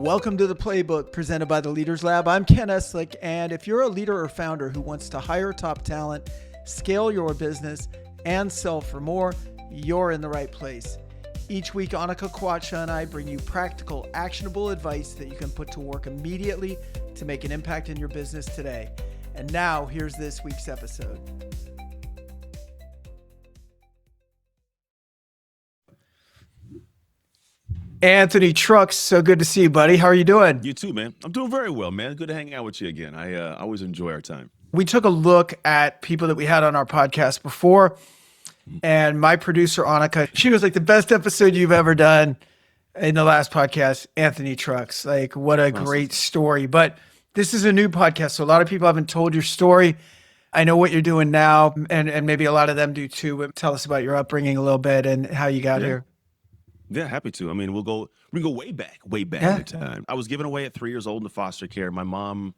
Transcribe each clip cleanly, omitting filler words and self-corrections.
Welcome to the Playbook presented by the Leaders Lab. I'm Ken Eslick, and if you're a leader or founder who wants to hire top talent, scale your business, and sell for more, you're in the right place. Each week, Annika Kwacha and I bring you practical, actionable advice that you can put to work immediately to make an impact in your business today. And now, here's this week's episode. Anthony Trucks, so good to see you, buddy. How are you doing? You too, man. I'm doing very well, man. Good to hang out with you again. I always enjoy our time. We took a look at people that we had on our podcast before, and my producer, Annika, she was like, the best episode you've ever done in the last podcast, Anthony Trucks. Like, what a great story. But this is a new podcast, so a lot of people haven't told your story. I know what you're doing now, and maybe a lot of them do too, but tell us about your upbringing a little bit and how you got here. Yeah, happy to. I mean, we go way back in time. I was given away at 3 years old into foster care. My mom,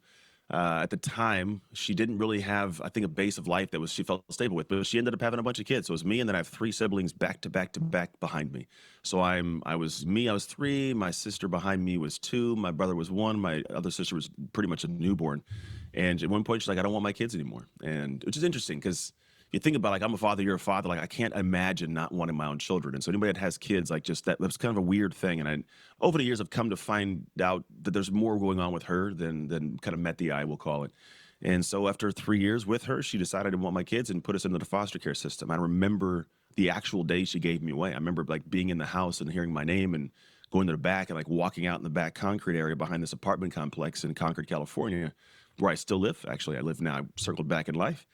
at the time, she didn't really have, I think, a base of life that she felt stable with, but she ended up having a bunch of kids. So it was me, and then I have three siblings back to back behind me. So I was three. My sister behind me was two. My brother was one. My other sister was pretty much a newborn. And at one point, she's like, I don't want my kids anymore. And which is interesting because you think about, like, I'm a father, you're a father. Like, I can't imagine not wanting my own children. And so anybody that has kids, like, just that's kind of a weird thing. And over the years, I've come to find out that there's more going on with her than kind of met the eye, we'll call it. And so after 3 years with her, she decided to want my kids and put us into the foster care system. I remember the actual day she gave me away. I remember, like, being in the house and hearing my name and going to the back and, like, walking out in the back concrete area behind this apartment complex in Concord, California, where I still live. Actually, I live now. I circled back in life.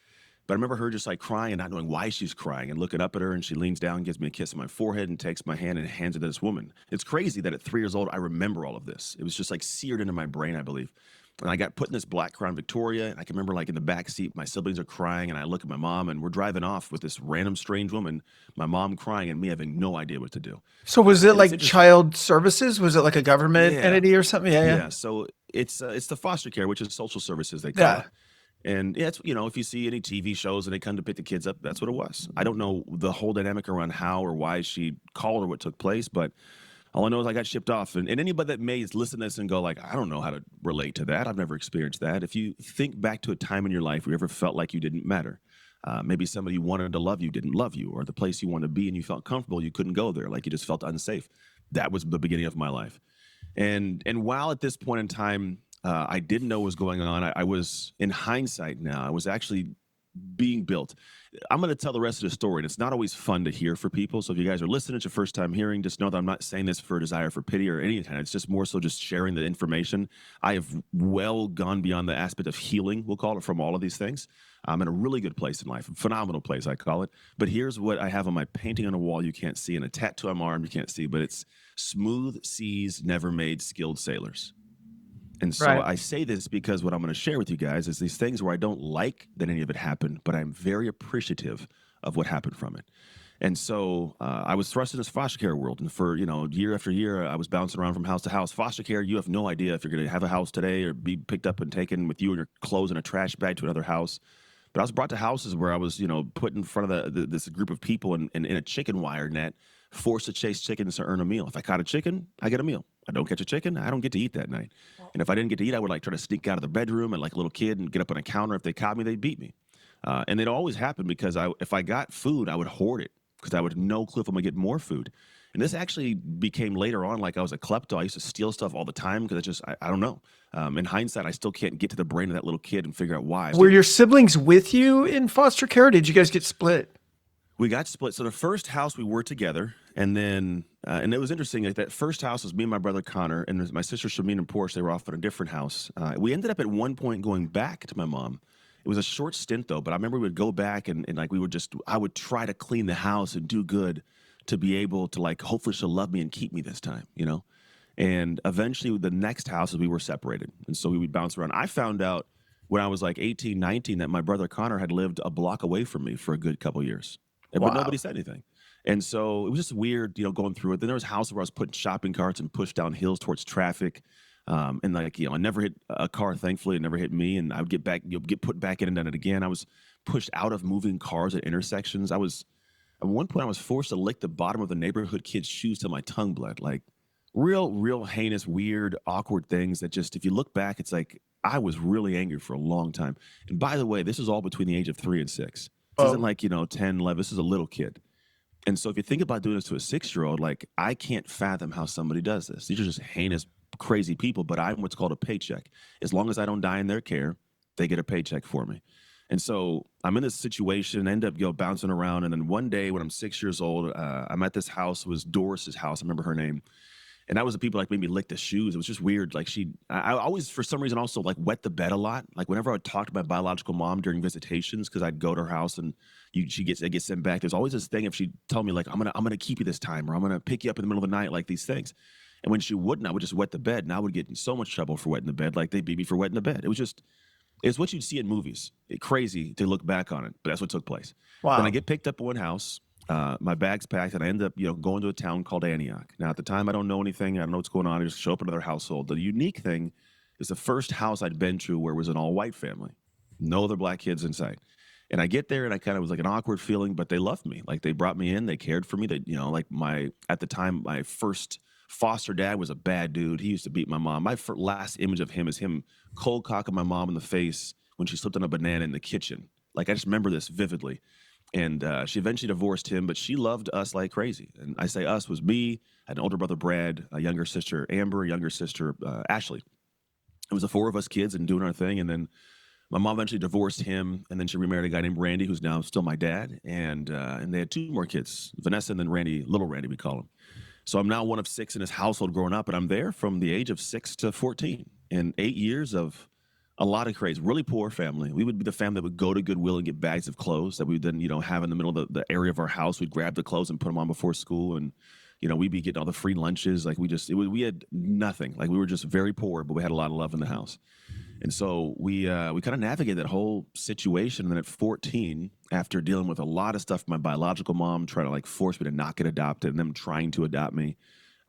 But I remember her just, like, crying and not knowing why she's crying and looking up at her, and she leans down, gives me a kiss on my forehead and takes my hand and hands it to this woman. It's crazy that at 3 years old, I remember all of this. It was just, like, seared into my brain, I believe. And I got put in this black Crown Victoria, and I can remember, like, in the back seat, my siblings are crying, and I look at my mom, and we're driving off with this random strange woman, my mom crying, and me having no idea what to do. So was it like child services? Was it like a government entity or something? Yeah. So it's the foster care, which is social services, they call it. And yeah, it's, if you see any TV shows and they come to pick the kids up, that's what it was. I don't know the whole dynamic around how or why she called or what took place, but all I know is I got shipped off. And anybody that may listen to this and go, like, I don't know how to relate to that. I've never experienced that. If you think back to a time in your life where you ever felt like you didn't matter, maybe somebody you wanted to love you didn't love you, or the place you wanted to be and you felt comfortable, you couldn't go there, like you just felt unsafe. That was the beginning of my life. And while at this point in time, I didn't know what was going on. I was, in hindsight now, I was actually being built. I'm going to tell the rest of the story, and it's not always fun to hear for people. So if you guys are listening, it's your first time hearing, just know that I'm not saying this for a desire for pity or any kind. It's just more so just sharing the information. I have well gone beyond the aspect of healing, we'll call it, from all of these things. I'm in a really good place in life, a phenomenal place, I call it. But here's what I have on my painting on a wall you can't see, and a tattoo on my arm you can't see, but it's smooth seas never made skilled sailors. And so I say this because what I'm going to share with you guys is these things where I don't like that any of it happened, but I'm very appreciative of what happened from it. And so I was thrust in this foster care world. And for, year after year, I was bouncing around from house to house. Foster care, you have no idea if you're going to have a house today or be picked up and taken with you and your clothes in a trash bag to another house. But I was brought to houses where I was, put in front of this group of people in a chicken wire net, forced to chase chickens to earn a meal. If I caught a chicken, I get a meal. I don't catch a chicken, I don't get to eat that night. And if I didn't get to eat, I would, like, try to sneak out of the bedroom and, like a little kid, and get up on a counter. If they caught me, they'd beat me. And it always happened because if I got food, I would hoard it because I would have no clue if I'm going to get more food. And this actually became later on like I was a klepto. I used to steal stuff all the time because I don't know. In hindsight, I still can't get to the brain of that little kid and figure out why. Were your siblings with you in foster care, or did you guys get split? We got split. So the first house we were together, and then and it was interesting. Like, that first house was me and my brother Connor, and my sister Shameen and Porsche. They were off at a different house. We ended up at one point going back to my mom. It was a short stint though, but I remember we would go back and like I would try to clean the house and do good to be able to, like, hopefully she'll love me and keep me this time, And eventually the next house we were separated, and so we would bounce around. I found out when I was like 18, 19 that my brother Connor had lived a block away from me for a good couple years. But nobody said anything. And so it was just weird, going through it. Then there was houses where I was putting shopping carts and pushed down hills towards traffic. And like, I never hit a car, thankfully. It never hit me. And I would get back, get put back in and done it again. I was pushed out of moving cars at intersections. At one point, I was forced to lick the bottom of the neighborhood kid's shoes till my tongue bled. Like, real heinous, weird, awkward things that just, if you look back, it's like I was really angry for a long time. And by the way, this is all between the age of 3 and 6. This isn't like, 10, 11. This is a little kid. And so if you think about doing this to a 6-year-old, like, I can't fathom how somebody does this. These are just heinous, crazy people, but I'm what's called a paycheck. As long as I don't die in their care, they get a paycheck for me. And so I'm in this situation, end up bouncing around. And then one day when I'm 6 years old, I'm at this house. It was Doris's house. I remember her name. And that was the people like made me lick the shoes. It was just weird. Like I always, for some reason, also like wet the bed a lot. Like whenever I would talk to my biological mom during visitations, because I'd go to her house and she gets sent back. There's always this thing if she'd tell me like, I'm gonna keep you this time, or I'm gonna pick you up in the middle of the night, like these things. And when she wouldn't, I would just wet the bed, and I would get in so much trouble for wetting the bed. Like they beat me for wetting the bed. It's what you'd see in movies. Crazy to look back on it, but that's what took place. Wow. Then I get picked up in one house. My bag's packed, and I end up, going to a town called Antioch. Now, at the time, I don't know anything. I don't know what's going on. I just show up in another household. The unique thing is the first house I'd been to where it was an all-white family. No other black kids in sight. And I get there, and I kind of was like an awkward feeling, but they loved me. Like, they brought me in. They cared for me. They, at the time, my first foster dad was a bad dude. He used to beat my mom. My last image of him is him cold cocking my mom in the face when she slipped on a banana in the kitchen. Like, I just remember this vividly. And she eventually divorced him, but she loved us like crazy. And I say us was me, I had an older brother, Brad, a younger sister, Amber, a younger sister, Ashley. It was the 4 of us kids and doing our thing. And then my mom eventually divorced him, and then she remarried a guy named Randy, who's now still my dad. And they had 2 more kids, Vanessa and then Randy, little Randy, we call him. So I'm now one of 6 in his household growing up, and I'm there from the age of 6 to 14. In 8 years of a lot of crazy, really poor family. We would be the family that would go to Goodwill and get bags of clothes that we would then, have in the middle of the area of our house. We'd grab the clothes and put them on before school. And, we'd be getting all the free lunches. Like we had nothing. Like we were just very poor, but we had a lot of love in the house. And so we kind of navigated that whole situation. And then at 14, after dealing with a lot of stuff, my biological mom trying to like force me to not get adopted and them trying to adopt me,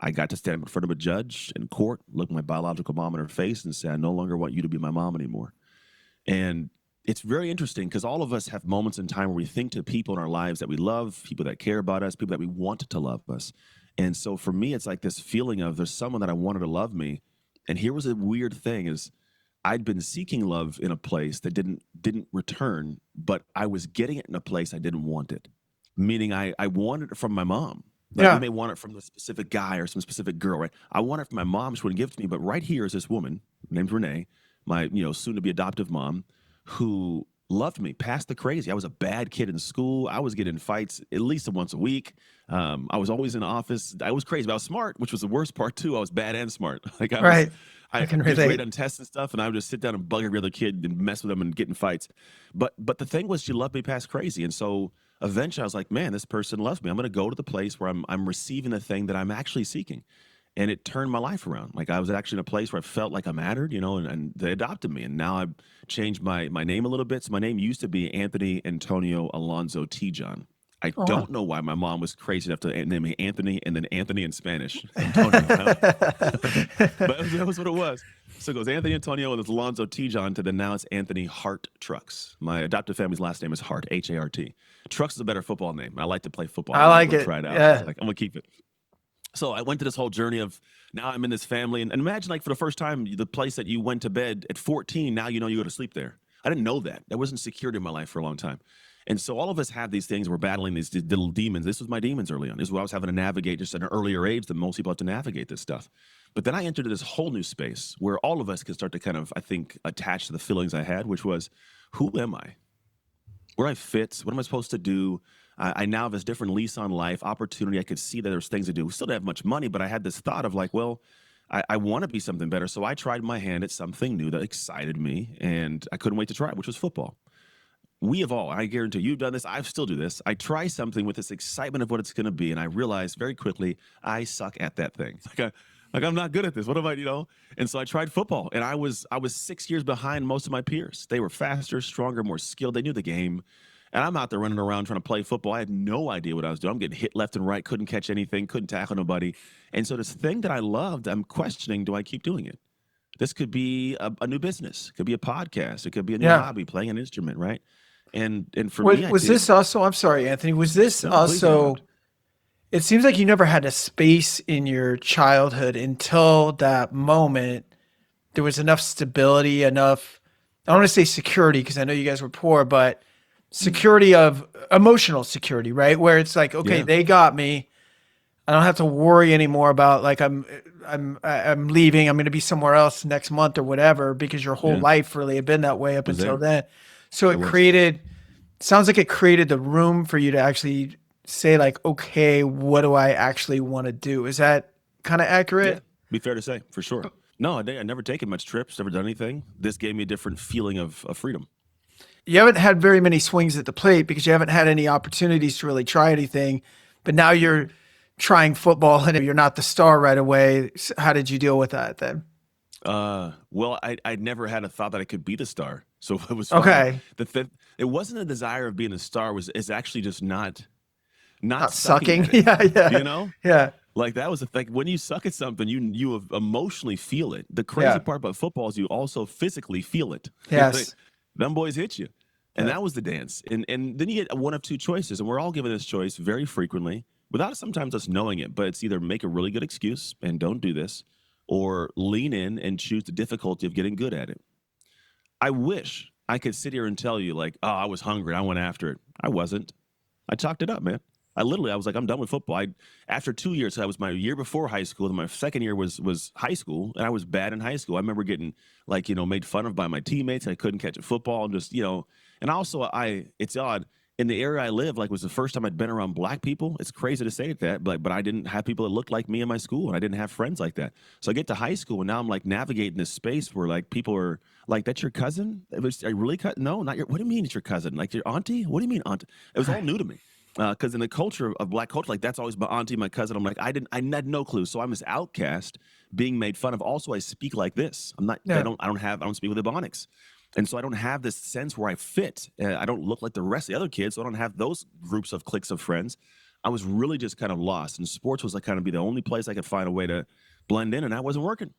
I got to stand up in front of a judge in court, look my biological mom in her face and say, I no longer want you to be my mom anymore. And it's very interesting because all of us have moments in time where we think to people in our lives that we love, people that care about us, people that we want to love us. And so for me, it's like this feeling of there's someone that I wanted to love me. And here was a weird thing is I'd been seeking love in a place that didn't return, but I was getting it in a place I didn't want it. Meaning I wanted it from my mom. Like you may want it from the specific guy or some specific girl, right? I want it from my mom. She wouldn't give it to me. But right here is this woman named Renee, my soon-to-be adoptive mom, who loved me past the crazy. I was a bad kid in school. I was getting in fights at least once a week. I was always in the office. I was crazy, but I was smart, which was the worst part too. I was bad and smart. Like I can relate. Great on tests and stuff, and I would just sit down and bug every other kid and mess with them and get in fights. But the thing was, she loved me past crazy, and so eventually I was like, man, this person loves me. I'm going to go to the place where I'm receiving the thing that I'm actually seeking. And it turned my life around. Like I was actually in a place where I felt like I mattered, and they adopted me. And now I've changed my name a little bit. So my name used to be Anthony Antonio Alonzo T. John. I don't know why my mom was crazy enough to name me Anthony and then Anthony in Spanish. Antonio. But that was what it was. So it goes Anthony Antonio and it's Alonzo T. John to then now it's Anthony Hart Trucks. My adoptive family's last name is Hart, H-A-R-T. Trucks is a better football name. I like to play football. I like it. Try it out. Yeah. I'm going to keep it. So I went to this whole journey of now I'm in this family. And imagine like for the first time, the place that you went to bed at 14, now you go to sleep there. I didn't know that. There wasn't security in my life for a long time. And so all of us have these things. We're battling these little demons. This was my demons early on. This is what I was having to navigate just at an earlier age than most people have to navigate this stuff. But then I entered this whole new space where all of us can start to kind of, I think, attach to the feelings I had, which was, who am I? Where I fit? What am I supposed to do? I now have this different lease on life, opportunity. I could see that there's things to do. We still don't have much money, but I had this thought of like, well, I want to be something better. So I tried my hand at something new that excited me, and I couldn't wait to try it, which was football. We have all, I guarantee you've done this, I still do this. I try something with this excitement of what it's going to be, and I realize very quickly I suck at that thing. Like I'm not good at this. What am I, And so I tried football, and I was 6 years behind most of my peers. They were faster, stronger, more skilled. They knew the game. And I'm out there running around trying to play football. I had no idea what I was doing. I'm getting hit left and right, couldn't catch anything, couldn't tackle nobody. And so this thing that I loved, I'm questioning, do I keep doing it? This could be a new business. It could be a podcast. It could be a new hobby, playing an instrument, right? And for me, was this also, I'm sorry, Anthony, was this also it seems like you never had a space in your childhood until that moment. There was enough stability, enough, I don't want to say security because I know you guys were poor, but security of emotional security, right? Where it's like, okay, Yeah. they got me. I don't have to worry anymore about like I'm leaving. I'm going to be somewhere else next month or whatever because your whole Yeah. life really had been that way up Was until there. then. So It it was. created sounds like it created the room for you to actually say like, okay, what do I actually want to do? Is that kind of Yeah. accurate? Be fair to say, for sure. No, I never taken much trips, never done anything. This gave me a different feeling of freedom. You haven't had very many swings at the plate because you haven't had any opportunities to really try anything. But now you're trying football and you're not the star right away. How did you deal with that then? Well, I never had a thought that I could be the star, so it was fine. Okay. It wasn't a desire of being a star. It's actually just not Not sucking sucking. at it. Yeah, yeah, You know, yeah, like that was the thing. When you suck at something, you emotionally feel it. The crazy yeah. part about football is you also physically feel it. Like, Yes. them boys hit you, and Yeah. that was the dance. And then you get one of two choices, and we're all given this choice very frequently without sometimes us knowing it. But it's either make a really good excuse and don't do this, or lean in and choose the difficulty of getting good at it. I wish I could sit here and tell you like, oh, I was hungry, I went after it. I wasn't. I chalked it up, man. I was like, I'm done with football. After 2 years, that was my year before high school. And my second year was high school, and I was bad in high school. I remember getting like, made fun of by my teammates. I couldn't catch a football, and just, and also it's odd. In the area I live, like was the first time I'd been around black people. It's crazy to say that, but I didn't have people that looked like me in my school, and I didn't have friends like that. So I get to high school, and now I'm like navigating this space where like people are like, "That's your cousin? Are you really No, not your. What do you mean it's your cousin? Like your auntie? What do you mean auntie?" It was all new to me. Because in the culture of black culture, like that's always my auntie, my cousin. I'm like, I had no clue. So I'm this outcast being made fun of. Also, I speak like this. I'm not, Yeah. I don't speak with ebonics. And so I don't have this sense where I fit. I don't look like the rest of the other kids. So I don't have those groups of cliques of friends. I was really just kind of lost. And sports was like kind of be the only place I could find a way to blend in, and that wasn't working.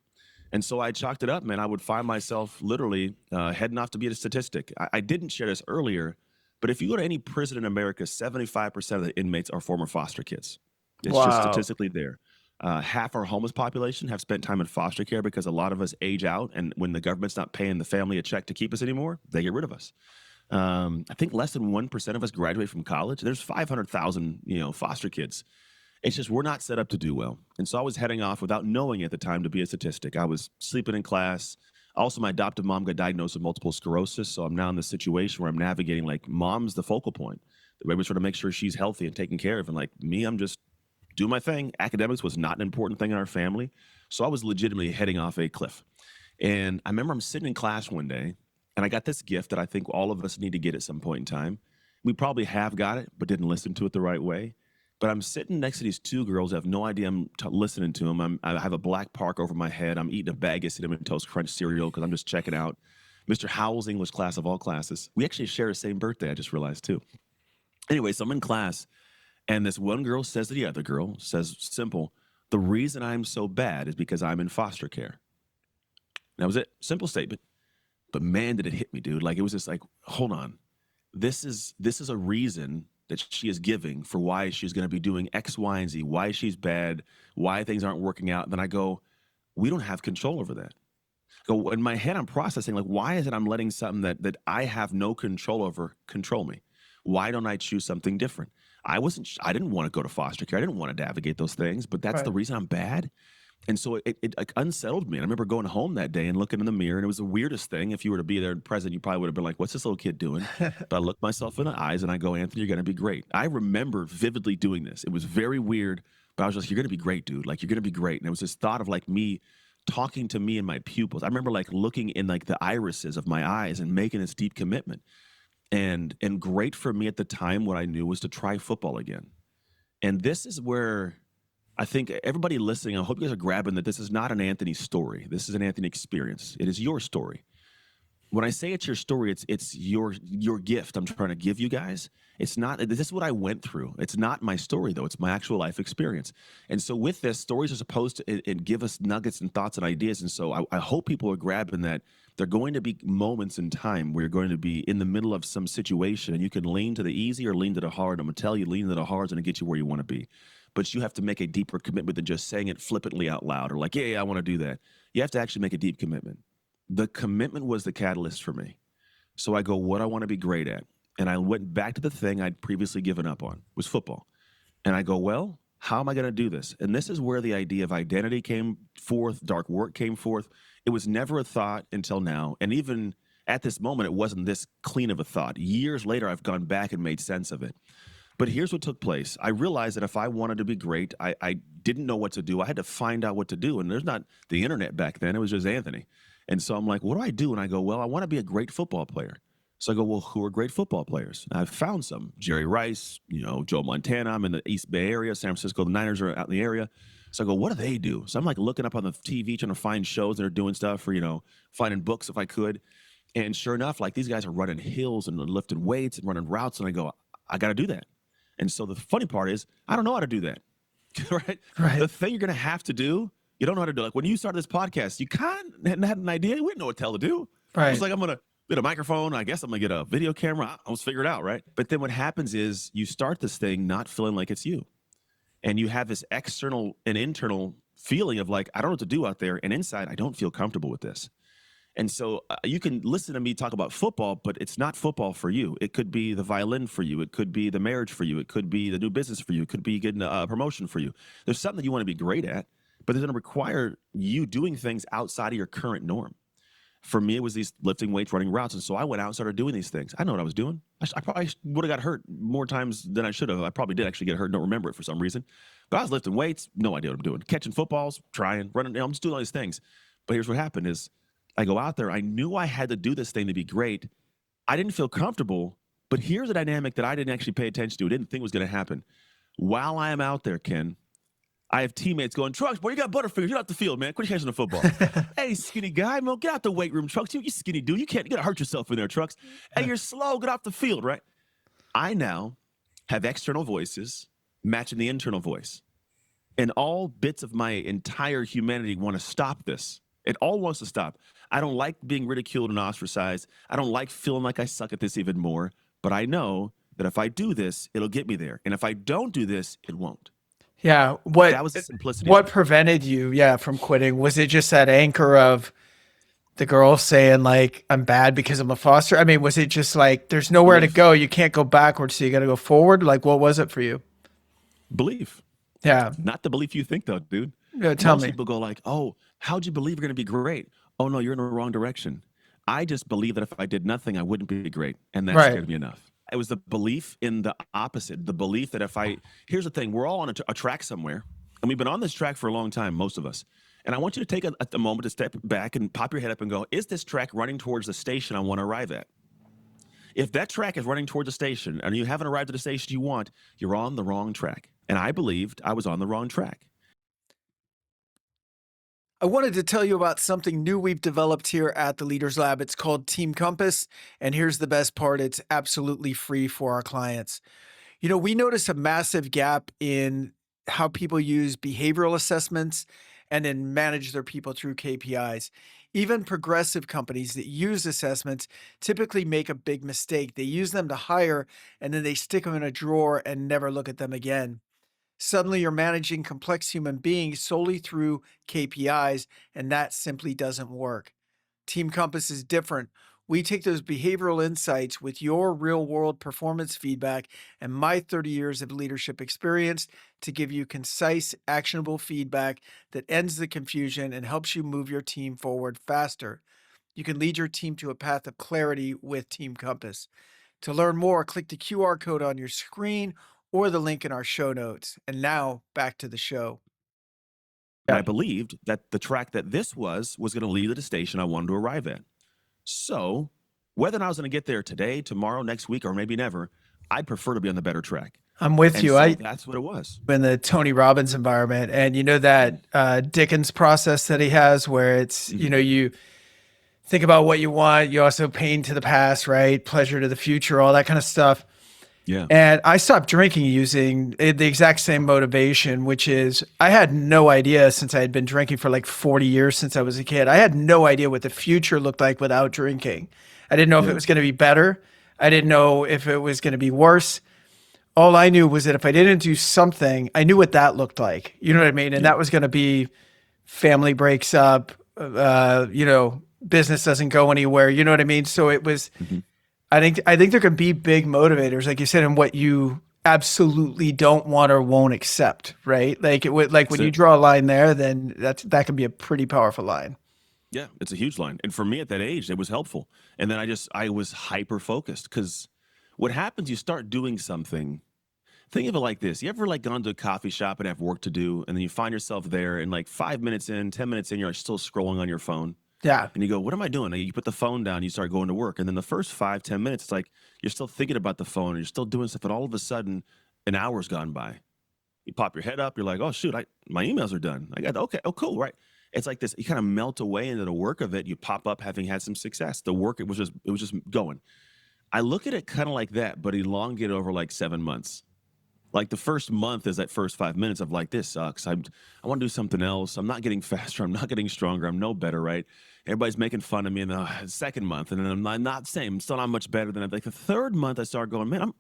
And so I chalked it up, man. I would find myself literally heading off to be a statistic. I didn't share this earlier, but if you go to any prison in America, 75% of the inmates are former foster kids. It's just Wow. statistically there. Half our homeless population have spent time in foster care because a lot of us age out, and when the government's not paying the family a check to keep us anymore, they get rid of us. I think less than 1% of us graduate from college. There's 500,000, foster kids. It's just we're not set up to do well. And so I was heading off without knowing at the time to be a statistic. I was sleeping in class. Also, my adoptive mom got diagnosed with multiple sclerosis. So I'm now in this situation where I'm navigating like mom's the focal point. The way we sort of make sure she's healthy and taken care of. And like me, I'm just doing my thing. Academics was not an important thing in our family. So I was legitimately heading off a cliff. And I remember I'm sitting in class one day, and I got this gift that I think all of us need to get at some point in time. We probably have got it, but didn't listen to it the right way. But I'm sitting next to these two girls. I have no idea I'm listening to them. I have a black park over my head. I'm eating a bag of Cinnamon Toast Crunch cereal because I'm just checking out Mr. Howell's English class of all classes. We actually share the same birthday, I just realized, too. Anyway, so I'm in class, and this one girl says to the other girl, says, simple, the reason I'm so bad is because I'm in foster care. That was it. Simple statement. But man, did it hit me, dude. Like, it was just like, hold on. This is a reason that she is giving for why she's going to be doing X, Y, and Z, why she's bad, why things aren't working out. And then I go, we don't have control over that. Go in my head, I'm processing like, why is it I'm letting something that I have no control over control me? Why don't I choose something different? I didn't want to go to foster care. I didn't want to navigate those things, but that's the Right. reason I'm bad. And so it like unsettled me. And I remember going home that day and looking in the mirror, and it was the weirdest thing. If you were to be there present, you probably would have been like, what's this little kid doing? But I looked myself in the eyes and I go, Anthony, you're going to be great. I remember vividly doing this. It was very weird, but I was just, you're going to be great, dude. Like, you're going to be great. And it was this thought of like me talking to me in my pupils. I remember like looking in like the irises of my eyes and making this deep commitment. And great for me at the time, what I knew was to try football again. And this is where I think everybody listening, I hope you guys are grabbing that this is not an Anthony story. This is an Anthony experience. It is your story. When I say it's your story, it's your gift I'm trying to give you guys. It's not, this is what I went through. It's not my story, though. It's my actual life experience. And so with this, stories are supposed to and give us nuggets and thoughts and ideas. And so I hope people are grabbing that there are going to be moments in time where you're going to be in the middle of some situation, and you can lean to the easy or lean to the hard. I'm going to tell you, lean to the hard is going to get you where you want to be. but you have to make a deeper commitment than just saying it flippantly out loud or like, yeah, I want to do that. You have to actually make a deep commitment. The commitment was the catalyst for me. So I go, what I want to be great at. And I went back to the thing I'd previously given up on, was football. And I go, well, how am I going to do this? And this is where the idea of identity came forth, dark work came forth. It was never a thought until now. And even at this moment, it wasn't this clean of a thought. Years later, I've gone back and made sense of it. But here's what took place. I realized that if I wanted to be great, I didn't know what to do. I had to find out what to do. And there's not the internet back then. It was just Anthony. And so I'm like, what do I do? And I go, well, I want to be a great football player. So I go, well, who are great football players? And I've found some. Jerry Rice, Joe Montana. I'm in the East Bay area. San Francisco, the Niners are out in the area. So I go, what do they do? So I'm like looking up on the TV, trying to find shows that are doing stuff or, finding books if I could. And sure enough, like these guys are running hills and lifting weights and running routes. And I go, I got to do that. And so the funny part is, I don't know how to do that. Right? The thing you're going to have to do, you don't know how to do. Like when you started this podcast, you kind of had an idea. We didn't know what the hell to do. Right. I was like, I'm going to get a microphone. I guess I'm going to get a video camera. I was figure it out, right? But then what happens is you start this thing not feeling like it's you. And you have this external and internal feeling of like, I don't know what to do out there. And inside, I don't feel comfortable with this. And so you can listen to me talk about football, but it's not football for you. It could be the violin for you. It could be the marriage for you. It could be the new business for you. It could be getting a promotion for you. There's something that you want to be great at, but it's going to require you doing things outside of your current norm. For me, it was these lifting weights, running routes. And so I went out and started doing these things. I know what I was doing. I probably would have got hurt more times than I should have. I probably did actually get hurt. Don't remember it for some reason. But I was lifting weights. No idea what I'm doing. Catching footballs, trying, running. I'm just doing all these things. But here's what happened is I go out there. I knew I had to do this thing to be great. I didn't feel comfortable. But here's a dynamic that I didn't actually pay attention to. I didn't think was going to happen. While I am out there, Ken, I have teammates going, Trucks, boy, you got butterfingers. Get out the field, man. Quit catching the football. Hey, skinny guy, man, get out the weight room, Trucks. You skinny dude. You got to hurt yourself in there, Trucks. Hey, you're slow. Get off the field, right? I now have external voices matching the internal voice. And all bits of my entire humanity want to stop this. It all wants to stop. I don't like being ridiculed and ostracized. I don't like feeling like I suck at this even more. But I know that if I do this, it'll get me there. And if I don't do this, it won't. Yeah. That was the simplicity. What prevented you, from quitting? Was it just that anchor of the girl saying like, I'm bad because I'm a foster? I mean, was it just like, there's nowhere to go. You can't go backwards. So you got to go forward. Like, what was it for you? Belief. Yeah. Not the belief you think though, dude. Yeah, tell me. Most people go like, oh, how'd you believe you're going to be great? Oh no, you're in the wrong direction. I just believe that if I did nothing, I wouldn't be great. And that scared me enough. It was the belief in the opposite, the belief that here's the thing, we're all on a track somewhere, and we've been on this track for a long time, most of us. And I want you to take a moment to step back and pop your head up and go, is this track running towards the station I want to arrive at? If that track is running towards the station and you haven't arrived at the station you want, you're on the wrong track. And I believed I was on the wrong track. I wanted to tell you about something new we've developed here at the Leaders Lab. It's called Team Compass. And here's the best part. It's absolutely free for our clients. We notice a massive gap in how people use behavioral assessments and then manage their people through KPIs. Even progressive companies that use assessments typically make a big mistake. They use them to hire and then they stick them in a drawer and never look at them again. Suddenly you're managing complex human beings solely through KPIs, and that simply doesn't work. Team Compass is different. We take those behavioral insights with your real-world performance feedback and my 30 years of leadership experience to give you concise, actionable feedback that ends the confusion and helps you move your team forward faster. You can lead your team to a path of clarity with Team Compass. To learn more, click the QR code on your screen or the link in our show notes. And now back to the show. And I believed that the track that this was going to lead to the station I wanted to arrive at. So whether or not I was going to get there today, tomorrow, next week, or maybe never, I'd prefer to be on the better track. I'm with you. So that's what it was. In the Tony Robbins environment. And that Dickens process that he has where it's, you think about what you want. You also pain to the past, right? Pleasure to the future, all that kind of stuff. Yeah. And I stopped drinking using the exact same motivation, which is I had no idea, since I had been drinking for like 40 years since I was a kid. I had no idea what the future looked like without drinking. I didn't know if it was going to be better. I didn't know if it was going to be worse. all I knew was that if I didn't do something, I knew what that looked like. You know what I mean? And Yeah. that was going to be family breaks up, business doesn't go anywhere. You know what I mean? So it was, Mhm. I think there can be big motivators, like you said, in what you absolutely don't want or won't accept, right? Like it would, like That's when you it. draw a line there, then that can be a pretty powerful line. Yeah, it's a huge line. And for me at that age, it was helpful. And then I was hyper focused because what happens, you start doing something. Think of it like this. You ever like gone to a coffee shop and have work to do, and then you find yourself there and like 5 minutes in, 10 minutes in, you're still scrolling on your phone. Yeah. And you go, what am I doing? And you put the phone down, you start going to work. And then the first 5, 10 minutes, it's like you're still thinking about the phone and you're still doing stuff. And all of a sudden, an hour's gone by. You pop your head up, you're like, oh shoot, my emails are done. I got okay, oh cool, right. It's like this, you kind of melt away into the work of it. You pop up having had some success. The work, it was just going. I look at it kind of like that, but elongate over like 7 months. Like the first month is that first 5 minutes of like, this sucks. I want to do something else. I'm not getting faster. I'm not getting stronger. I'm no better, right? Everybody's making fun of me in the second month, and then I'm not same. I'm still not much better than like the third month. I start going, man, I'm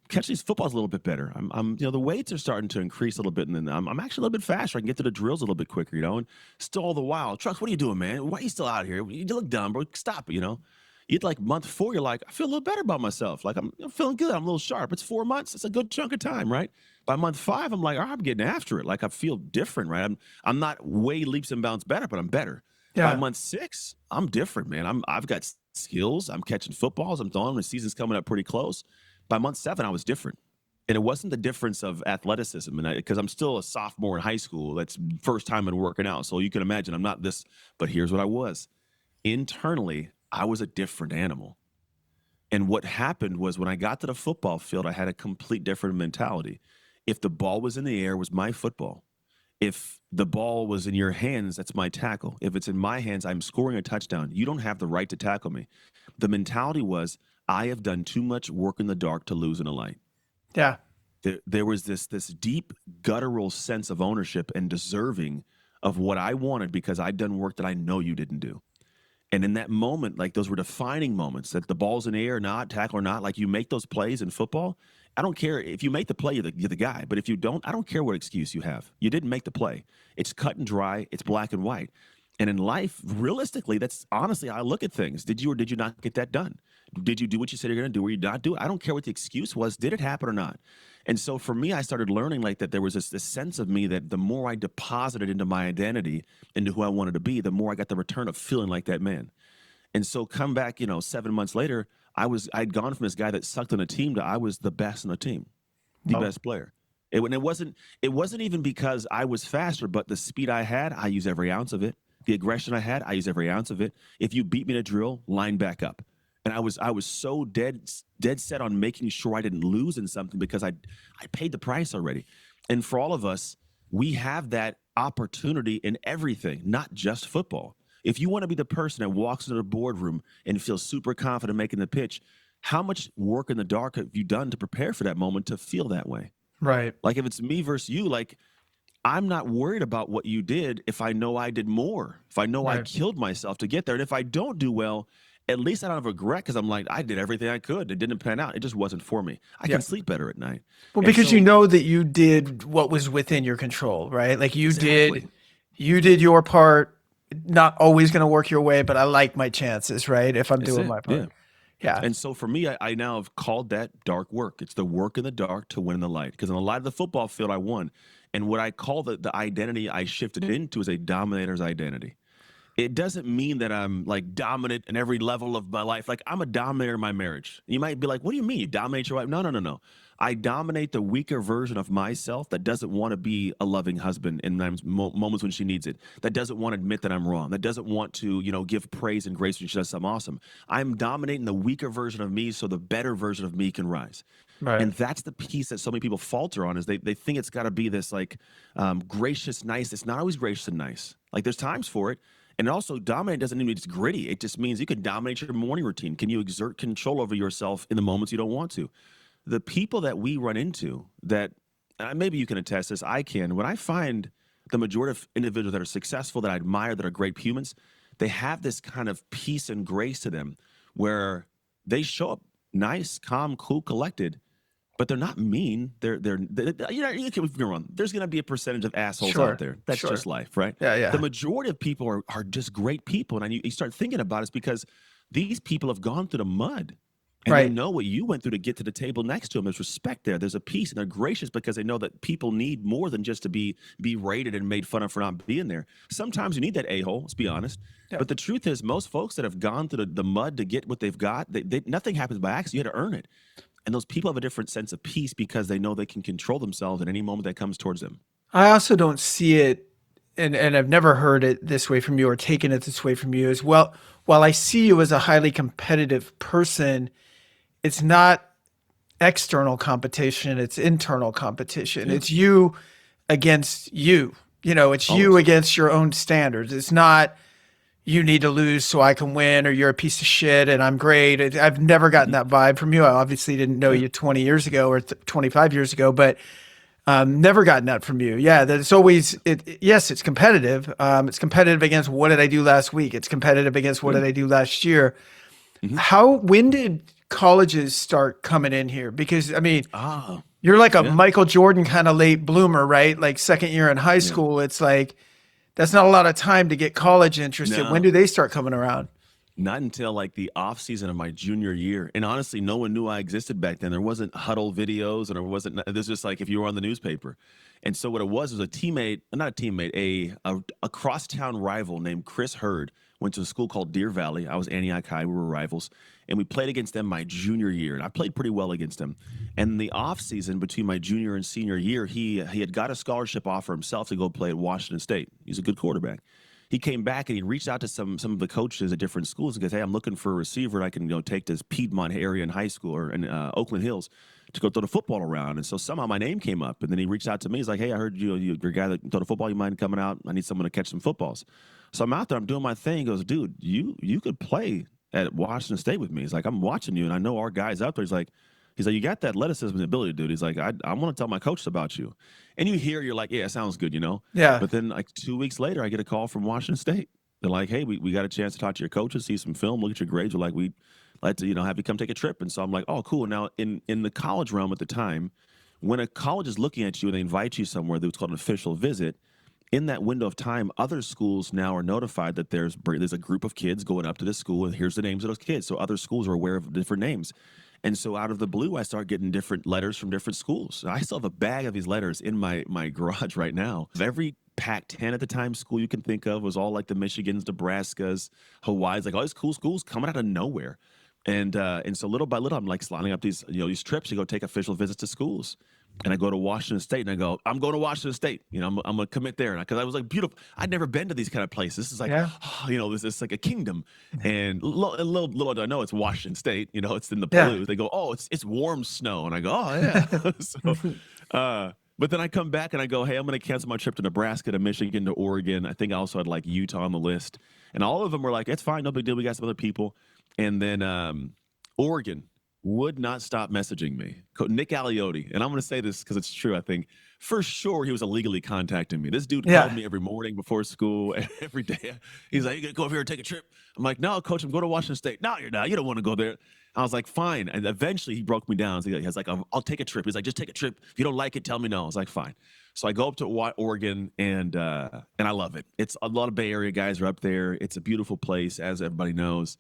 catching these footballs a little bit better. The weights are starting to increase a little bit, and then I'm actually a little bit faster. I can get to the drills a little bit quicker, and still all the while, Trucks, what are you doing, man? Why are you still out here? You look dumb, bro. Stop. You'd like month 4, you're like, I feel a little better about myself. Like I'm feeling good. I'm a little sharp. It's 4 months. It's a good chunk of time, right? By month 5, I'm like, all right, I'm getting after it. Like I feel different, right? I'm not way leaps and bounds better, but I'm better. By Yeah. month 6, I'm different, man. I've got skills. I'm catching footballs. I'm throwing. The season's coming up pretty close. By month 7, I was different. And it wasn't the difference of athleticism, and because I'm still a sophomore in high school. That's first time in working out. So you can imagine I'm not this, but here's what I was. Internally, I was a different animal. And what happened was when I got to the football field, I had a complete different mentality. If the ball was in the air, it was my football. If the ball was in your hands, that's my tackle. If it's in my hands, I'm scoring a touchdown. You don't have the right to tackle me. The mentality was, I have done too much work in the dark to lose in the light. Yeah. There was this deep guttural sense of ownership and deserving of what I wanted because I'd done work that I know you didn't do. And in that moment, like those were defining moments that the ball's in the air or not, tackle or not, like you make those plays in football. I don't care if you make the play, you're the guy. But if you don't, I don't care what excuse you have. You didn't make the play. It's cut and dry. It's black and white. And in life, realistically, that's honestly how I look at things. Did you or did you not get that done? Did you do what you said you're going to do or you not do it? I don't care what the excuse was. Did it happen or not? And so for me, I started learning like that there was this sense of me that the more I deposited into my identity, into who I wanted to be, the more I got the return of feeling like that man. And so come back, 7 months later, I'd gone from this guy that sucked on a team to I was the best on the team, the Oh, best player. It wasn't even because I was faster, but the speed I had, I use every ounce of it. The aggression I had, I use every ounce of it. If you beat me in a drill, line back up. And I was so dead set on making sure I didn't lose in something because I paid the price already. And for all of us, we have that opportunity in everything, not just football. If you want to be the person that walks into the boardroom and feels super confident making the pitch, how much work in the dark have you done to prepare for that moment to feel that way? right. Like if it's me versus you, like I'm not worried about what you did if I know I did more, if I know I Right. killed myself to get there. And if I don't do well, at least I don't have regret because I'm like, I did everything I could. It didn't pan out. It just wasn't for me. I Yeah. can sleep better at night. Well, And because you so, know that you did what was within your control, right? Like exactly. you did your part. Not always going to work your way, but I like my chances, right? If I'm That's doing it. my Yeah. part. Yeah. And so for me, I now have called that dark work. It's the work in the dark to win in the light. Because in the light of the football field, I won. And what I call the identity I shifted into is a dominator's identity. It doesn't mean that I'm like dominant in every level of my life. Like I'm a dominator in my marriage. You might be like, what do you mean? You dominate your wife? No, no, no, no. I dominate the weaker version of myself that doesn't want to be a loving husband in moments when she needs it. That doesn't want to admit that I'm wrong. That doesn't want to, give praise and grace when she does something awesome. I'm dominating the weaker version of me so the better version of me can rise. Right. And that's the piece that so many people falter on is they think it's got to be this like gracious, nice. It's not always gracious and nice. Like there's times for it. And also, dominate doesn't mean it's gritty. It just means you can dominate your morning routine. Can you exert control over yourself in the moments you don't want to? The people that we run into that, maybe you can attest this, I can, when I find the majority of individuals that are successful, that I admire, that are great humans, they have this kind of peace and grace to them where they show up nice, calm, cool, collected, but they're not mean. You can be wrong. There's going to be a percentage of assholes Sure. out there. That's Sure. just life, right? Yeah. The Yeah. majority of people are just great people. And you start thinking about it, it's because these people have gone through the mud. And they Right. know what you went through to get to the table next to them. There's respect there. There's a peace, and they're gracious because they know that people need more than just to be rated and made fun of for not being there. Sometimes you need that a-hole, let's be honest. Yeah. But the truth is, most folks that have gone through the mud to get what they've got, nothing happens by accident. You had to earn it. And those people have a different sense of peace because they know they can control themselves at any moment that comes towards them. I also don't see it, and I've never heard it this way from you or taken it this way from you as well. While I see you as a highly competitive person, it's not external competition, it's internal competition. Yeah. It's you against you. It's you Always. against your own standards. It's not you need to lose so I can win, or you're a piece of shit and I'm great. I've never gotten that vibe from you. I obviously didn't know you 20 years ago or 25 years ago, but never gotten that from you. Yeah, that it's always, yes, it's competitive. It's competitive against what did I do last week? It's competitive against what did I do last year? When did colleges start coming in here? Because, I mean, you're like a Michael Jordan kind of late bloomer, right? Like second year in high school. It's like, that's not a lot of time to get college interested. No. When do they start coming around? Not until like the off season of my junior year. And honestly, no one knew I existed back then. There wasn't huddle videos, and there wasn't, this was just like if you were on the newspaper. And so what it was a teammate, not a teammate, a crosstown rival named Chris Hurd went to a school called Deer Valley. I was Antioch High. We were rivals. And we played against them my junior year. And I played pretty well against them. And in the off season between my junior and senior year, he had got a scholarship offer himself to go play at Washington State. He's a good quarterback. He came back and he reached out to some of the coaches at different schools and goes, "Hey, I'm looking for a receiver I can take this Piedmont area in high school or in Oakland Hills to go throw the football around." And so somehow my name came up, and then he reached out to me. He's like, "Hey, I heard you're a guy that throw the football. You mind coming out? I need someone to catch some footballs." So I'm out there. I'm doing my thing. He goes, "Dude, you could play at Washington State with me." He's like, "I'm watching you, and I know our guys out there." He's like, "You got that athleticism and ability, dude." He's like, I want to tell my coaches about you. And you hear, you're like, "Yeah, it sounds good, Yeah. But then like 2 weeks later, I get a call from Washington State. They're like, "Hey, we got a chance to talk to your coaches, see some film, look at your grades. We're like, we'd like to, have you come take a trip." And so I'm like, "Oh, cool." Now, in the college realm at the time, when a college is looking at you and they invite you somewhere, that's called an official visit. In that window of time, other schools now are notified that there's a group of kids going up to this school, and here's the names of those kids. So other schools are aware of different names. And so out of the blue, I start getting different letters from different schools. I still have a bag of these letters in my garage right now. Every Pac-10 at the time school you can think of was all like the Michigans, Nebraskas, Hawaii's, like all these cool schools coming out of nowhere. And so little by little, I'm like lining up these trips to go take official visits to schools. And I go to Washington State, and I go, "I'm going to Washington State. I'm going to commit there." Because I was like, beautiful. I'd never been to these kind of places. This is like, this is like a kingdom. And little do I know, it's Washington State. It's in the blue. They go, "Oh, it's warm snow." And I go, "Oh, yeah." But then I come back and I go, "Hey, I'm going to cancel my trip to Nebraska, to Michigan, to Oregon." I think I also had like Utah on the list. And all of them were like, "It's fine. No big deal. We got some other people." And then Oregon would not stop messaging me. Nick Aliotti, and I'm going to say this because it's true, I think, for sure he was illegally contacting me. This dude called me every morning before school, every day. He's like, "You going to go over here and take a trip?" I'm like, "No, coach, I'm going to Washington State." "No, you're not. You don't want to go there." I was like, "Fine." And eventually he broke me down. So he was like, I'll take a trip. He's like, "Just take a trip. If you don't like it, tell me no." I was like, "Fine." So I go up to Oregon, and I love it. It's a lot of Bay Area guys are up there. It's a beautiful place, as everybody knows.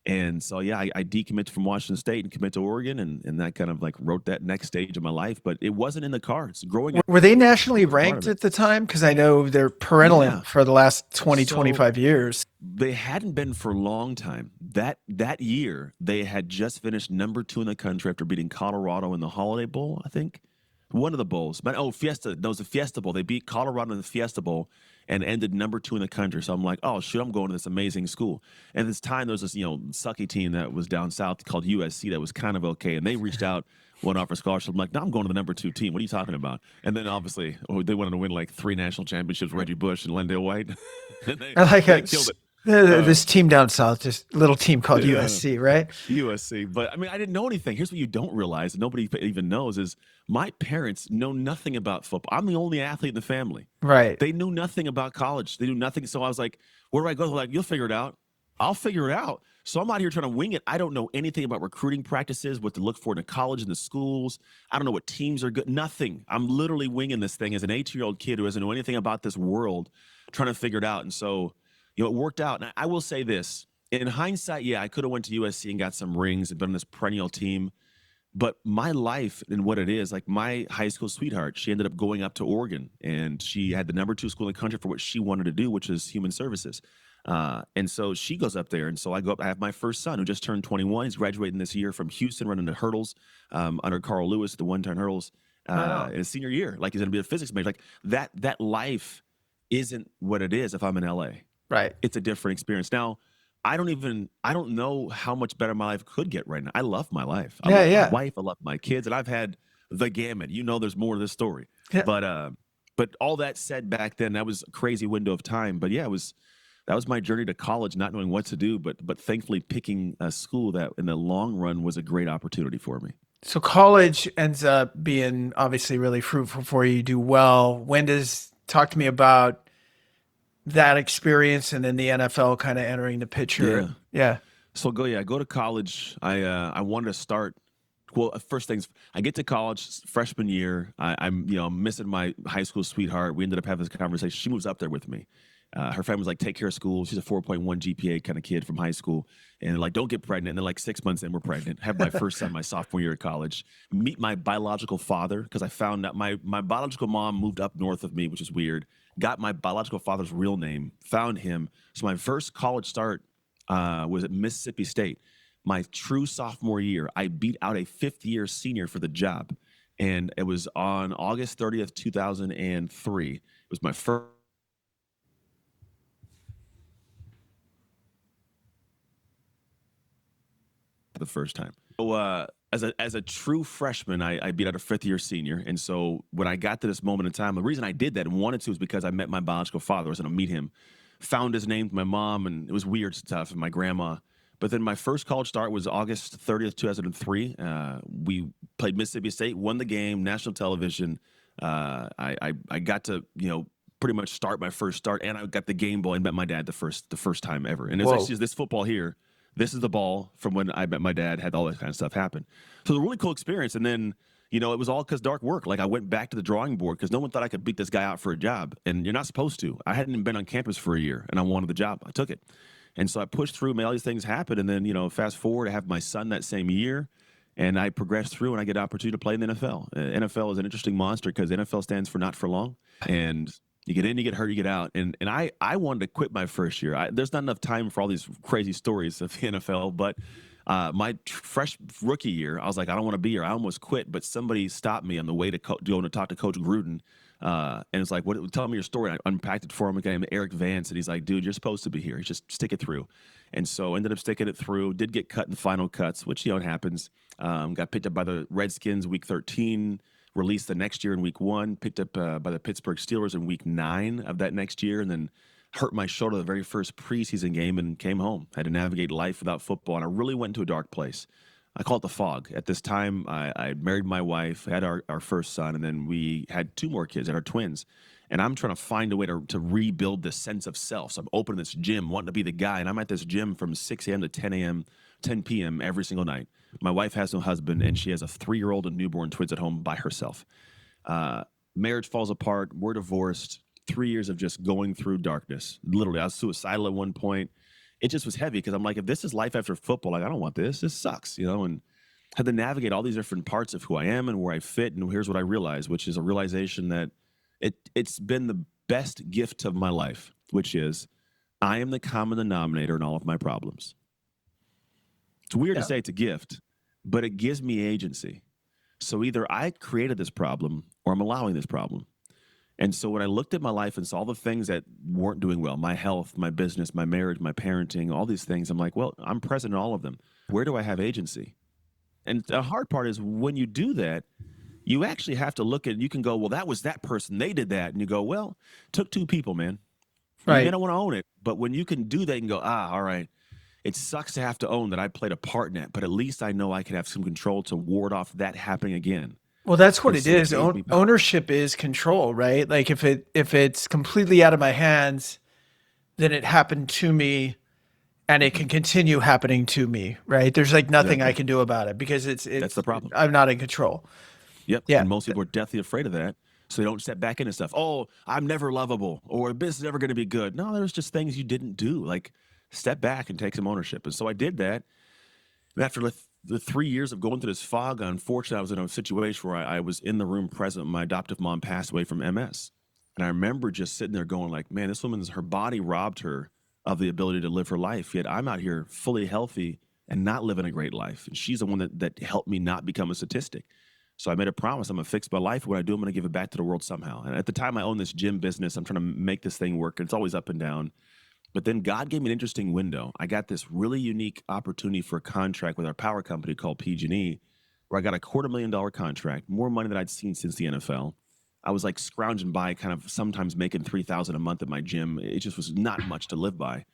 And so, yeah, I decommit from Washington State and commit to Oregon, and that kind of like wrote that next stage of my life. But it wasn't in the cards. Growing up, Were they nationally ranked at the time? Because I know they're perennial for the last 20, 25 years. They hadn't been for a long time. That year, they had just finished number 2 in the country after beating Colorado in the Holiday Bowl, I think. One of the bowls. But Fiesta. That was the Fiesta Bowl. They beat Colorado in the Fiesta Bowl and ended number 2 in the country. So I'm like, "Oh, shoot, I'm going to this amazing school." And at this time, there was this, sucky team that was down south called USC that was kind of okay. And they reached out, went off for scholarship. I'm like, "No, I'm going to the number 2 team. What are you talking about?" And then obviously, they wanted to win like 3 national championships with Reggie Bush and Lendale White. And they killed it. This team down south, just little team called USC, right? USC. But I mean, I didn't know anything. Here's what you don't realize, and nobody even knows, is my parents know nothing about football. I'm the only athlete in the family. Right. They knew nothing about college. They knew nothing. So I was like, "Where do I go?" They're like, "You'll figure it out." I'll figure it out. So I'm out here trying to wing it. I don't know anything about recruiting practices, what to look for in the college and the schools. I don't know what teams are good. Nothing. I'm literally winging this thing as an 18-year-old kid who doesn't know anything about this world, trying to figure it out. And so, it worked out. And I will say this. In hindsight, yeah, I could have went to USC and got some rings and been on this perennial team. But my life and what it is, like my high school sweetheart, she ended up going up to Oregon, and she had the #2 school in the country for what she wanted to do, which is human services. And so she goes up there. And so I go up, I have my first son who just turned 21. He's graduating this year from Houston, running the hurdles under Carl Lewis, the 1-ton hurdles in his senior year. Like he's going to be a physics major. Like that life isn't what it is if I'm in LA. Right. It's a different experience. Now, I don't know how much better my life could get right now. I love my life. I love my wife. I love my kids. And I've had the gamut. There's more to this story. Yeah. But all that said back then, that was a crazy window of time. But yeah, that was my journey to college, not knowing what to do, but thankfully picking a school that in the long run was a great opportunity for me. So college ends up being obviously really fruitful for you. You do well. Talk to me about that experience and then the NFL kind of entering the picture. Yeah. So go to college. I wanted to start. Well, first things, I get to college freshman year. I'm missing my high school sweetheart. We ended up having this conversation. She moves up there with me. Her family was like, take care of school. She's a 4.1 GPA kind of kid from high school. And like, don't get pregnant. And then like 6 months in, we're pregnant. Have my first son my sophomore year of college. Meet my biological father, because I found out my biological mom moved up north of me, which is weird. Got my biological father's real name, found him. So my first college start was at Mississippi State. My true sophomore year, I beat out a fifth-year senior for the job. And it was on August 30th, 2003. It was my first. The first time. So as a true freshman, I beat out a fifth-year senior. And so when I got to this moment in time, the reason I did that and wanted to was because I met my biological father. I was going to meet him. Found his name, my mom, and it was weird stuff, and my grandma. But then my first college start was August 30th, 2003. We played Mississippi State, won the game, national television. I got to, pretty much start my first start, and I got the Game Boy and met my dad the first time ever. And it was actually this football here. This is the ball from when I met my dad, had all that kind of stuff happen. So it was a really cool experience. And then, it was all because dark work. Like I went back to the drawing board because no one thought I could beat this guy out for a job. And you're not supposed to. I hadn't even been on campus for a year and I wanted the job. I took it. And so I pushed through, made all these things happen. And then, fast forward, I have my son that same year. And I progressed through and I get an opportunity to play in the NFL. NFL is an interesting monster because NFL stands for not for long. And you get in, you get hurt, you get out. And I wanted to quit my first year. There's not enough time for all these crazy stories of the NFL. But my fresh rookie year, I was like, I don't want to be here. I almost quit. But somebody stopped me on the way to going to talk to Coach Gruden. And it's like, tell me your story. I unpacked it for him, a guy named Eric Vance. And he's like, dude, you're supposed to be here. Just stick it through. And so ended up sticking it through. Did get cut in the final cuts, which, it happens. Got picked up by the Redskins week 13. Released the next year in week 1, picked up by the Pittsburgh Steelers in week 9 of that next year, and then hurt my shoulder the very first preseason game and came home. Had to navigate life without football, and I really went into a dark place. I call it the fog. At this time, I married my wife, had our first son, and then we had 2 more kids, had our twins. And I'm trying to find a way to rebuild this sense of self. So I'm opening this gym, wanting to be the guy, and I'm at this gym from 6 a.m. to 10 p.m. every single night. My wife has no husband, and she has a 3-year-old and newborn twins at home by herself. Marriage falls apart. We're divorced. 3 years of just going through darkness. Literally, I was suicidal at one point. It just was heavy because I'm like, if this is life after football, like I don't want this. This sucks, and had to navigate all these different parts of who I am and where I fit. And here's what I realized, which is a realization that it's been the best gift of my life, which is I am the common denominator in all of my problems. It's weird to say it's a gift, but it gives me agency. So either I created this problem or I'm allowing this problem. And so when I looked at my life and saw the things that weren't doing well, my health, my business, my marriage, my parenting, all these things, I'm like, well, I'm present in all of them. Where do I have agency? And the hard part is when you do that, you actually have to look at, you can go, well, that was that person. They did that. And you go, well, it took 2 people, man. Right. You don't want to own it. But when you can do that and go, all right. It sucks to have to own that I played a part in it, but at least I know I can have some control to ward off that happening again. Well, that's what it is. Ownership is control, right? Like if it's completely out of my hands, then it happened to me, and it can continue happening to me, right? There's like nothing I Exactly. can do about it because That's the problem. I'm not in control. Yep. Yeah. And most people are deathly afraid of that. So they don't step back into stuff. Oh, I'm never lovable or this is never going to be good. No, there's just things you didn't do. Like step back and take some ownership. And so I did that. And after the 3 years of going through this fog, unfortunately, I was in a situation where I was in the room present when my adoptive mom passed away from MS. And I remember just sitting there going like, man, this woman's, her body robbed her of the ability to live her life. Yet I'm out here fully healthy and not living a great life. And she's the one that helped me not become a statistic. So I made a promise. I'm going to fix my life. What I do, I'm going to give it back to the world somehow. And at the time I owned this gym business, I'm trying to make this thing work. And it's always up and down. But then God gave me an interesting window. I got this really unique opportunity for a contract with our power company called PG&E, where I got a $250,000 contract, more money than I'd seen since the NFL. I was like scrounging by, kind of sometimes making $3,000 a month at my gym. It just was not much to live by.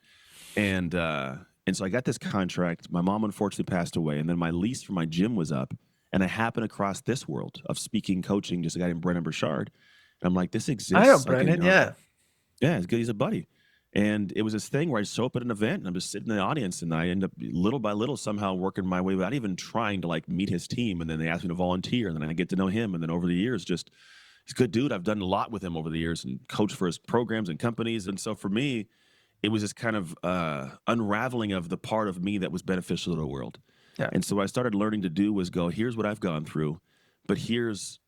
And so I got this contract. My mom unfortunately passed away, and then my lease for my gym was up. And I happened across this world of speaking, coaching, just a guy named Brennan Burchard. And I'm like, this exists. I know Okay, Brennan. Yeah. yeah, it's good. He's a buddy. And it was this thing where I show up at an event and I'm just sitting in the audience and I end up little by little somehow working my way without even trying to like meet his team. And then they ask me to volunteer and then I get to know him. And then over the years, just he's a good dude. I've done a lot with him over the years and coached for his programs and companies. And so for me, it was this kind of unraveling of the part of me that was beneficial to the world. Yeah. And so what I started learning to do was go, here's what I've gone through, but here's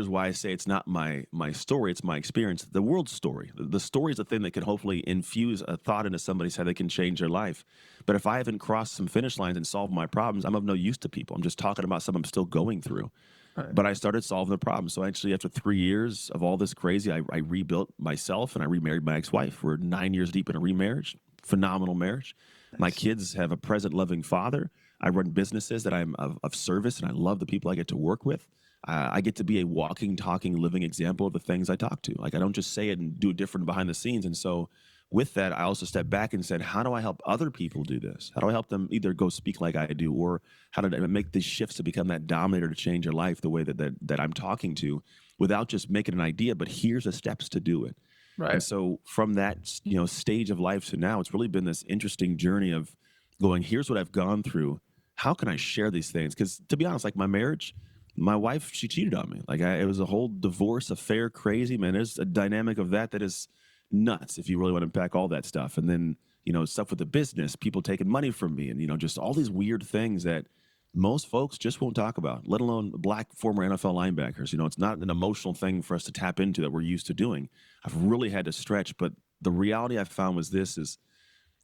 why I say it's not my story, it's my experience. The world's story. The story is a thing that can hopefully infuse a thought into somebody's head that can change their life. But if I haven't crossed some finish lines and solved my problems, I'm of no use to people. I'm just talking about something I'm still going through. Right. But I started solving the problem. So actually, after 3 years of all this crazy, I rebuilt myself and I remarried my ex-wife. We're 9 years deep in a remarriage. Phenomenal marriage. Nice. My kids have a present, loving father. I run businesses that I'm of service, and I love the people I get to work with. I get to be a walking, talking, living example of the things I talk to. Like I don't just say it and do it different behind the scenes. And so with that, I also stepped back and said, how do I help other people do this? How do I help them either go speak like I do, or how do I make these shifts to become that dominator to change your life the way that I'm talking to, without just making an idea, but here's the steps to do it. Right. And so from that, stage of life to now, it's really been this interesting journey of going, here's what I've gone through. How can I share these things? Because to be honest, like my marriage, my wife, she cheated on me. Like it was a whole divorce affair, crazy, man. There's a dynamic of that is nuts if you really want to unpack all that stuff. And then, stuff with the business, people taking money from me and, just all these weird things that most folks just won't talk about, let alone Black former NFL linebackers. It's not an emotional thing for us to tap into that we're used to doing. I've really had to stretch, but the reality I found was this is,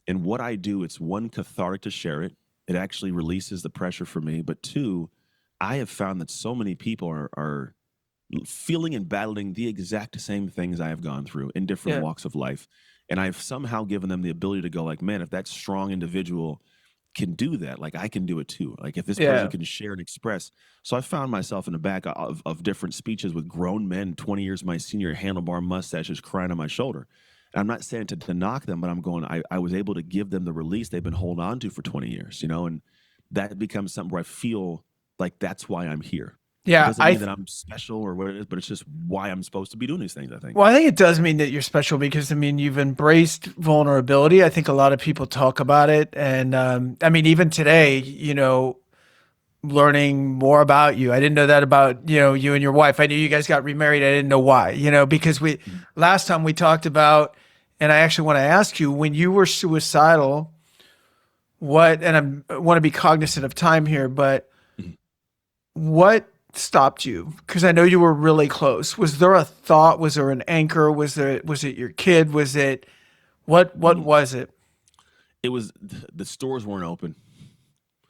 in what I do, it's one, cathartic to share it. It actually releases the pressure for me. But two, I have found that so many people are feeling and battling the exact same things I have gone through in different walks of life. And I've somehow given them the ability to go like, man, if that strong individual can do that, like I can do it too. Like if this person can share and express. So I found myself in the back of different speeches with grown men, 20 years my senior, handlebar mustaches crying on my shoulder. And I'm not saying to knock them, but I'm going, I was able to give them the release they've been holding on to for 20 years, and that becomes something where I feel like that's why I'm here. Yeah. It doesn't mean that I'm special or what it is, but it's just why I'm supposed to be doing these things, I think. Well, I think it does mean that you're special because, you've embraced vulnerability. I think a lot of people talk about it. And even today, learning more about you. I didn't know that about, you and your wife. I knew you guys got remarried. I didn't know why, because last time we talked about, and I actually want to ask you, when you were suicidal, and I want to be cognizant of time here, but what stopped you? Because I know you were really close. Was there a thought? Was there an anchor? Was it your kid? Was it, what was it? It was, the stores weren't open.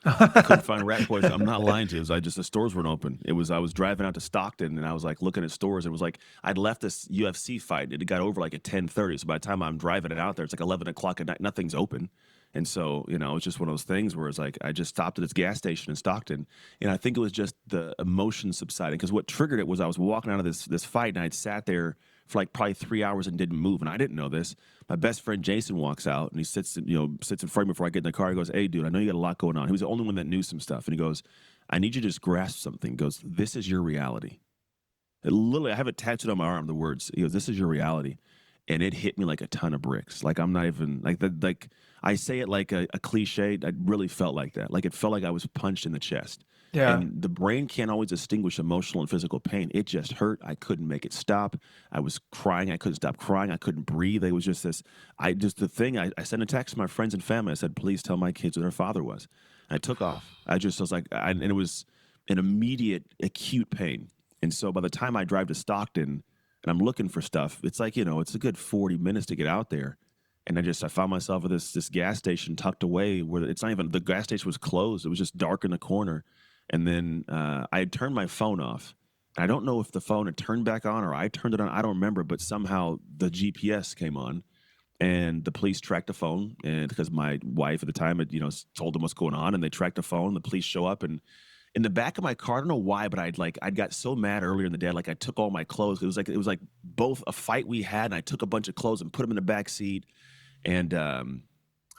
I couldn't find rat poison. I'm not lying to you. The stores weren't open. I was driving out to Stockton and I was like looking at stores. It was like I'd left this UFC fight. It got over like at 10:30. So by the time I'm driving it out there, it's like 11 o'clock at night. Nothing's open. And so, it's just one of those things where it's like I just stopped at this gas station in Stockton. And I think it was just the emotion subsiding. Because what triggered it was I was walking out of this fight and I'd sat there for like probably 3 hours and didn't move. And I didn't know this. My best friend Jason walks out and he sits in front of me before I get in the car. He goes, "Hey, dude, I know you got a lot going on." He was the only one that knew some stuff. And he goes, "I need you to just grasp something." He goes, "This is your reality." Literally, I have it tattooed on my arm, the words. He goes, "This is your reality." and it hit me like a ton of bricks. Like, I'm not even like I say it like a cliche. I really felt like that. Like, it felt like I was punched in the chest. Yeah. And the brain can't always distinguish emotional and physical pain. It just hurt. I couldn't make it stop. I was crying. I couldn't stop crying. I couldn't breathe. It was just this. I sent a text to my friends and family. I said, please tell my kids who their father was. And I took off. I was like, and it was an immediate acute pain. And so by the time I drive to Stockton and I'm looking for stuff, it's like, it's a good 40 minutes to get out there. And I found myself at this gas station tucked away where it's not even, the gas station was closed. It was just dark in the corner. And then I had turned my phone off. I don't know if the phone had turned back on or I turned it on. I don't remember, but somehow the GPS came on and the police tracked the phone. And because my wife at the time had, told them what's going on, and they tracked the phone. The police show up, and in the back of my car, I don't know why, but I'd got so mad earlier in the day. Like, I took all my clothes. It was like both a fight we had, and I took a bunch of clothes and put them in the back seat. And I don't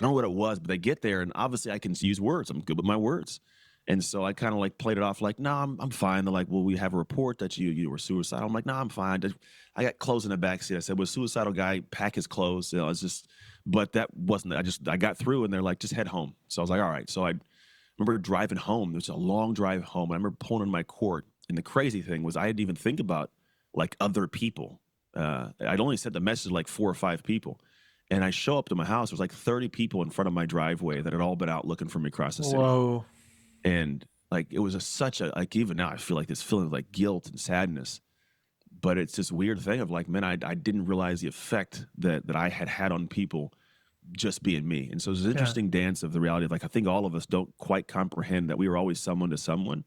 know what it was, but they get there, and obviously I can use words. I'm good with my words. And so I kind of like played it off like, no, I'm fine. They're like, well, we have a report that you were suicidal. I'm like, no, I'm fine. I got clothes in the backseat. I said, well, a suicidal guy, pack his clothes. It's just, but that wasn't, I got through, and they're like, just head home. So I was like, all right. So I remember driving home. It was a long drive home. I remember pulling in my court. And the crazy thing was I didn't even think about like other people. I'd only sent the message to like 4 or 5 people. And I show up to my house. There was like 30 people in front of my driveway that had all been out looking for me across the city. Whoa. And like, it was such a, like, even now I feel like this feeling of like guilt and sadness, but it's this weird thing of like, man, I didn't realize the effect that I had on people just being me. And so it's an interesting dance of the reality of like, I think all of us don't quite comprehend that we were always someone to someone.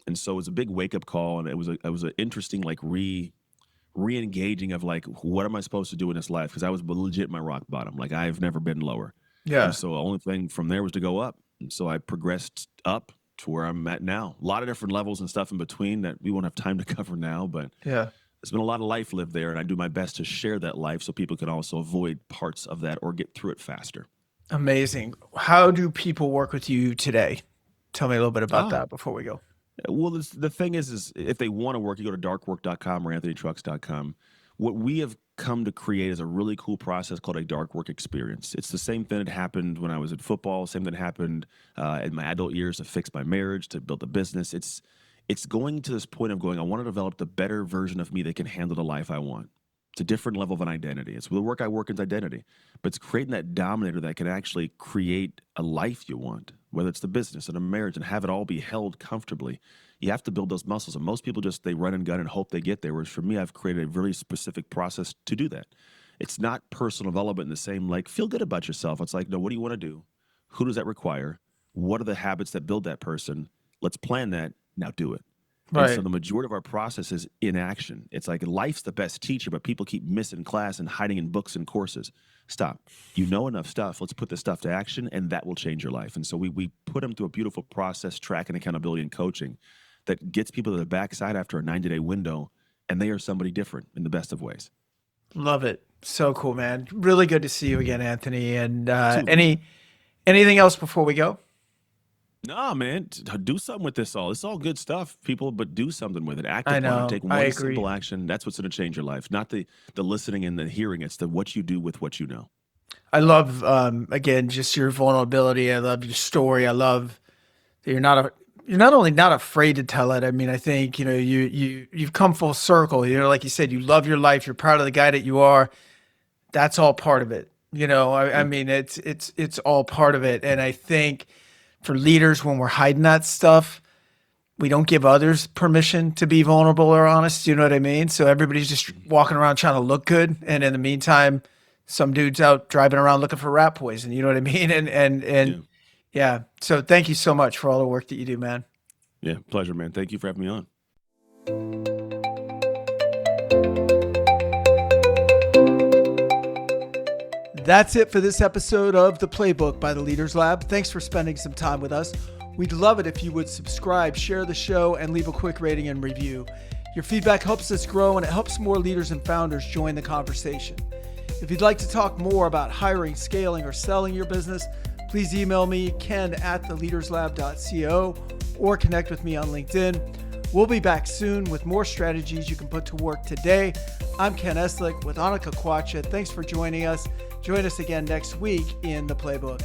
And so it was a big wake up call. And it was an interesting, like re-engaging of like, what am I supposed to do in this life? Cause I was legit my rock bottom. Like, I've never been lower. Yeah. And so the only thing from there was to go up. And so I progressed up to where I'm at now. A lot of different levels and stuff in between that we won't have time to cover now, but Yeah. there's been a lot of life lived there, and I do my best to share that life so people can also avoid parts of that or get through it faster. Amazing. How do people work with you today? Tell me a little bit about that before we go. Well, the thing is if they want to work, you go to darkwork.com or anthonytrucks.com. What we have come to create is a really cool process called a dark work experience. It's the same thing that happened when I was in football, same thing that happened in my adult years to fix my marriage, to build a business. It's going to this point of going, I want to develop the better version of me that can handle the life I want. It's a different level of an identity. It's the work I work is identity, but it's creating that dominator that can actually create a life you want, whether it's the business and a marriage, and have it all be held comfortably. You have to build those muscles. And most people they run and gun and hope they get there. Whereas for me, I've created a very specific process to do that. It's not personal development in the same, like, feel good about yourself. It's like, no, what do you want to do? Who does that require? What are the habits that build that person? Let's plan that. Now do it. Right. And so the majority of our process is in action. It's like life's the best teacher, but people keep missing class and hiding in books and courses. Stop. You know enough stuff. Let's put this stuff to action, and that will change your life. And so we put them through a beautiful process, track and accountability and coaching that gets people to the backside after a 90-day window, and they are somebody different in the best of ways. Love it. So cool, man. Really good to see you again, Anthony. And anything else before we go? No, man, do something with this all. It's all good stuff, people, but do something with it. Act upon it. Take I one agree. simple action. That's what's going to change your life. Not the listening and the hearing. It's the what you do with what you know. I love, again, just your vulnerability. I love your story. I love that you're not only not afraid to tell it. I mean, I think, you've come full circle. Like you said, you love your life. You're proud of the guy that you are. That's all part of it. I mean, it's all part of it. And I think for leaders, when we're hiding that stuff, we don't give others permission to be vulnerable or honest. You know what I mean? So everybody's just walking around trying to look good. And in the meantime, some dude's out driving around looking for rat poison. You know what I mean? And yeah. So thank you so much for all the work that you do, man. Yeah. Pleasure, man. Thank you for having me on. That's it for this episode of The Playbook by the Leaders Lab. Thanks for spending some time with us. We'd love it if you would subscribe, share the show, and leave a quick rating and review. Your feedback helps us grow, and it helps more leaders and founders join the conversation. If you'd like to talk more about hiring, scaling, or selling your business, please email me, ken@theleaderslab.co, or connect with me on LinkedIn. We'll be back soon with more strategies you can put to work today. I'm Ken Eslick with Annika Kwacha. Thanks for joining us. Join us again next week in the Playbook.